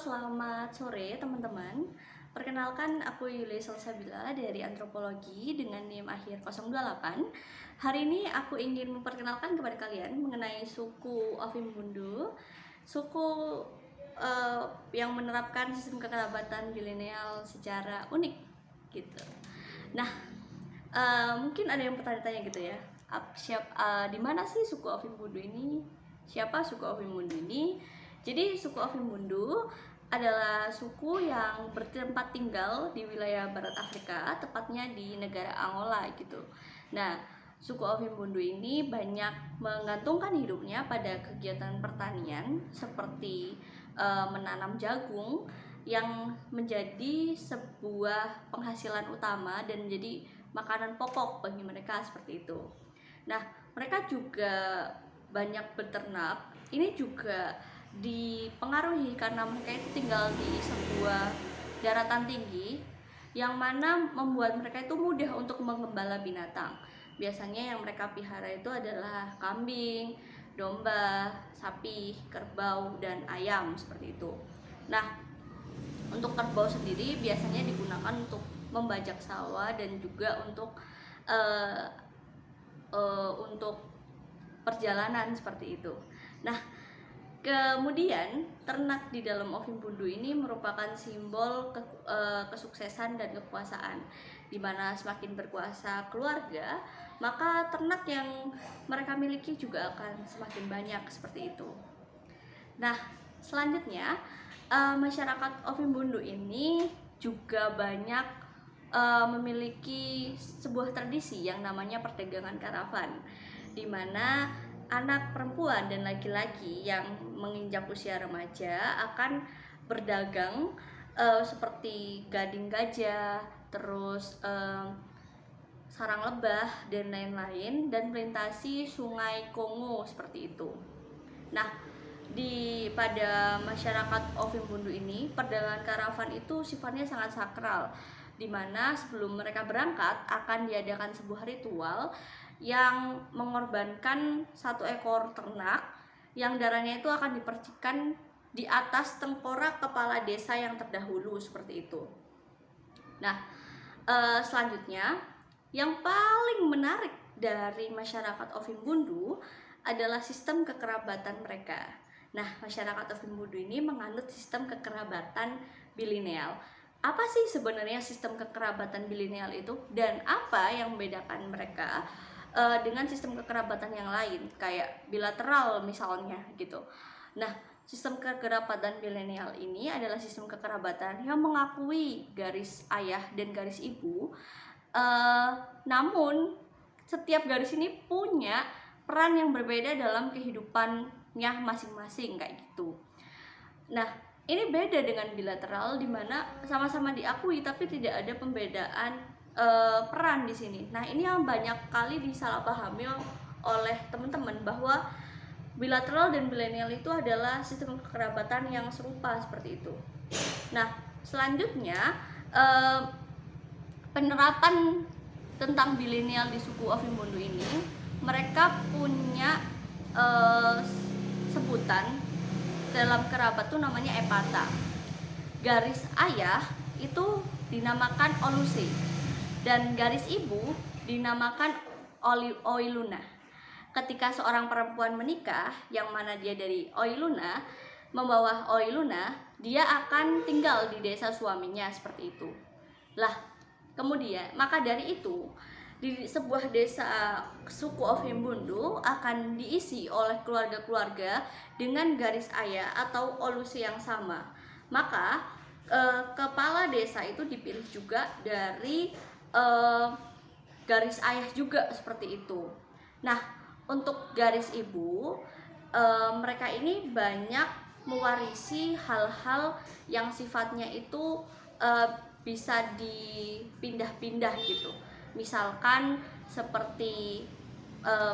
selamat sore teman-teman. Perkenalkan, aku Yuli Salsabila dari Antropologi dengan NIM akhir 028. Hari ini aku ingin memperkenalkan kepada kalian mengenai suku Ovimbundu, suku yang menerapkan sistem kekerabatan bilineal secara unik gitu. Nah, mungkin ada yang bertanya-tanya gitu ya, di mana sih suku Ovimbundu ini? Siapa suku Ovimbundu ini? Jadi suku Ovimbundu adalah suku yang bertempat tinggal di wilayah Barat Afrika, tepatnya di negara Angola gitu. Nah, suku Ovimbundu ini banyak menggantungkan hidupnya pada kegiatan pertanian seperti menanam jagung yang menjadi sebuah penghasilan utama dan menjadi makanan pokok bagi mereka seperti itu. Nah, mereka juga banyak beternak. Ini juga dipengaruhi karena mereka itu tinggal di sebuah daratan tinggi yang mana membuat mereka itu mudah untuk menggembala binatang. Biasanya yang mereka pelihara itu adalah kambing, domba, sapi, kerbau, dan ayam seperti itu. Nah, untuk kerbau sendiri biasanya digunakan untuk membajak sawah dan juga untuk perjalanan seperti itu. Nah, kemudian ternak di dalam Ovimbundu ini merupakan simbol kesuksesan dan kekuasaan, di mana semakin berkuasa keluarga, maka ternak yang mereka miliki juga akan semakin banyak seperti itu. Nah, selanjutnya masyarakat Ovimbundu ini juga banyak memiliki sebuah tradisi yang namanya perdagangan karavan, di mana anak perempuan dan laki-laki yang menginjak usia remaja akan berdagang seperti gading gajah, terus sarang lebah dan lain-lain, dan melintasi sungai Kongo seperti itu. Nah, pada masyarakat Ovimbundu ini, perdagangan karavan itu sifatnya sangat sakral, di mana sebelum mereka berangkat akan diadakan sebuah ritual yang mengorbankan satu ekor ternak yang darahnya itu akan dipercikan di atas tengkorak kepala desa yang terdahulu seperti itu. Nah, selanjutnya yang paling menarik dari masyarakat Ovimbundu adalah sistem kekerabatan mereka. Nah, masyarakat Ovimbundu ini menganut sistem kekerabatan bilineal. Apa sih sebenarnya sistem kekerabatan bilineal itu, dan apa yang membedakan mereka dengan sistem kekerabatan yang lain kayak bilateral misalnya gitu. Nah, sistem kekerabatan bilineal ini adalah sistem kekerabatan yang mengakui garis ayah dan garis ibu, namun setiap garis ini punya peran yang berbeda dalam kehidupannya masing-masing kayak gitu. Nah, ini beda dengan bilateral di mana sama-sama diakui tapi tidak ada pembedaan peran di sini. Nah, ini yang banyak kali disalahpahami oleh teman-teman bahwa bilateral dan bilenial itu adalah sistem kekerabatan yang serupa seperti itu. Nah, selanjutnya penerapan tentang bilenial di suku Ovimbundu ini, mereka punya sebutan dalam kerabat tuh namanya epata. Garis ayah itu dinamakan oluse dan garis ibu dinamakan oiluna. Ketika seorang perempuan menikah yang mana dia dari oiluna membawa oiluna, dia akan tinggal di desa suaminya seperti itu. Lah, kemudian maka dari itu di sebuah desa suku Ovimbundu akan diisi oleh keluarga-keluarga dengan garis ayah atau oluse yang sama. Maka kepala desa itu dipilih juga dari garis ayah juga seperti itu. Nah, untuk garis ibu, mereka ini banyak mewarisi hal-hal yang sifatnya itu bisa dipindah-pindah gitu. Misalkan seperti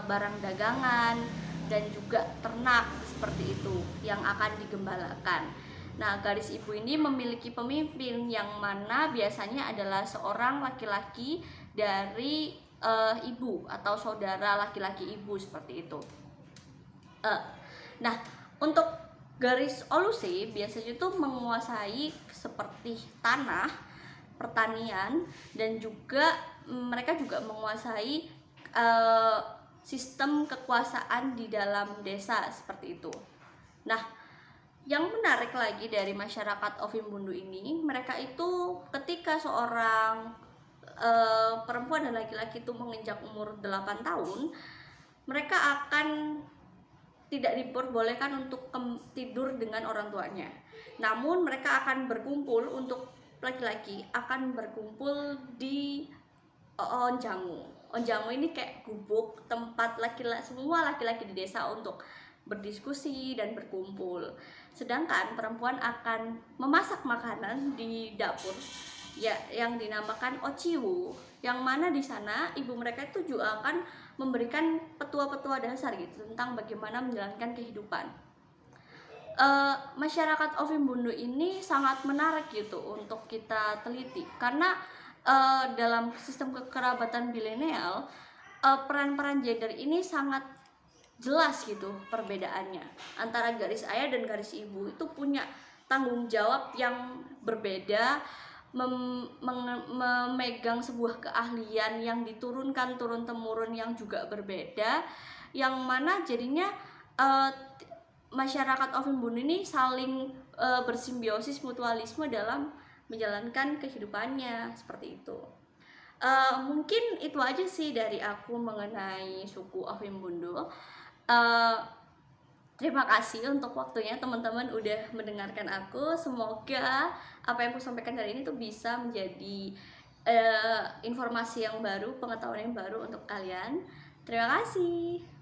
barang dagangan dan juga ternak seperti itu yang akan digembalakan. Nah, garis ibu ini memiliki pemimpin yang mana biasanya adalah seorang laki-laki dari ibu atau saudara laki-laki ibu seperti itu. Nah, untuk Garis Oluse biasanya tuh menguasai seperti tanah, pertanian, dan juga mereka juga menguasai eh, sistem kekuasaan di dalam desa seperti itu. Nah, yang menarik lagi dari masyarakat Ovimbundu ini, mereka itu ketika seorang perempuan dan laki-laki itu menginjak umur 8 tahun, mereka akan tidak diperbolehkan untuk tidur dengan orang tuanya. Namun mereka akan berkumpul, untuk laki-laki akan berkumpul di onjangu. Onjangu ini kayak gubuk tempat semua laki-laki di desa untuk berdiskusi dan berkumpul. Sedangkan perempuan akan memasak makanan di dapur ya yang dinamakan Ociwu, yang mana di sana ibu mereka itu juga akan memberikan petua-petua dasar gitu tentang bagaimana menjalankan kehidupan. Masyarakat Ovimbundu ini sangat menarik gitu untuk kita teliti, karena dalam sistem kekerabatan bilenial peran-peran gender ini sangat jelas gitu perbedaannya antara garis ayah dan garis ibu. Itu punya tanggung jawab yang berbeda, memegang sebuah keahlian yang diturunkan turun temurun yang juga berbeda, yang mana jadinya masyarakat Ovimbundu ini saling bersimbiosis mutualisme dalam menjalankan kehidupannya seperti itu. Mungkin itu aja sih dari aku mengenai suku Ovimbundu. Terima kasih untuk waktunya teman-teman udah mendengarkan aku. Semoga apa yang aku sampaikan hari ini tuh bisa menjadi informasi yang baru, pengetahuan yang baru untuk kalian. Terima kasih.